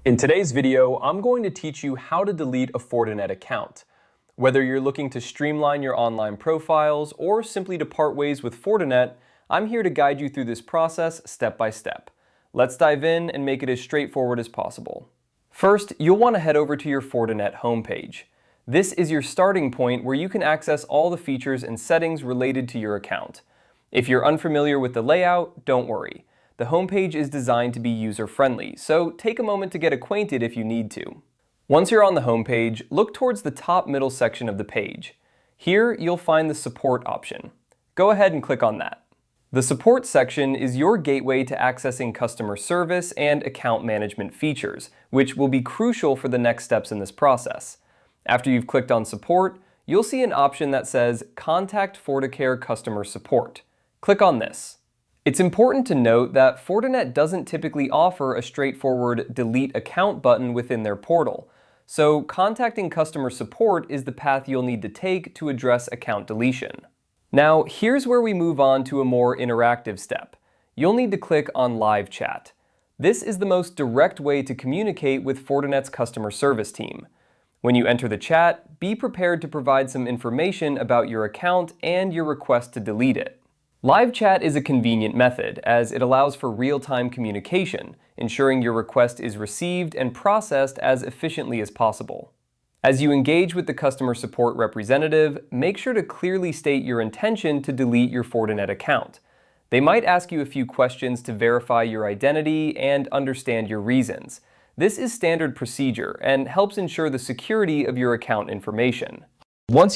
In today's video, I'm going to teach you how to delete a Fortinet account. Whether you're looking to streamline your online profiles or simply to part ways with Fortinet, I'm here to guide you through this process step by step. Let's dive in and make it as straightforward as possible. First, you'll want to head over to your Fortinet homepage. This is your starting point where you can access all the features and settings related to your account. If you're unfamiliar with the layout, don't worry. The homepage is designed to be user-friendly, so take a moment to get acquainted if you need to. Once you're on the homepage, look towards the top middle section of the page. Here, you'll find the Support option. Go ahead and click on that. The Support section is your gateway to accessing customer service and account management features, which will be crucial for the next steps in this process. After you've clicked on Support, you'll see an option that says Contact FortiCare Customer Support. Click on this. It's important to note that Fortinet doesn't typically offer a straightforward Delete Account button within their portal, so contacting customer support is the path you'll need to take to address account deletion. Now, here's where we move on to a more interactive step. You'll need to click on Live Chat. This is the most direct way to communicate with Fortinet's customer service team. When you enter the chat, be prepared to provide some information about your account and your request to delete it. Live chat is a convenient method as it allows for real-time communication, ensuring your request is received and processed as efficiently as possible. As you engage with the customer support representative, make sure to clearly state your intention to delete your Fortinet account. They might ask you a few questions to verify your identity and understand your reasons. This is standard procedure and helps ensure the security of your account information. Once you've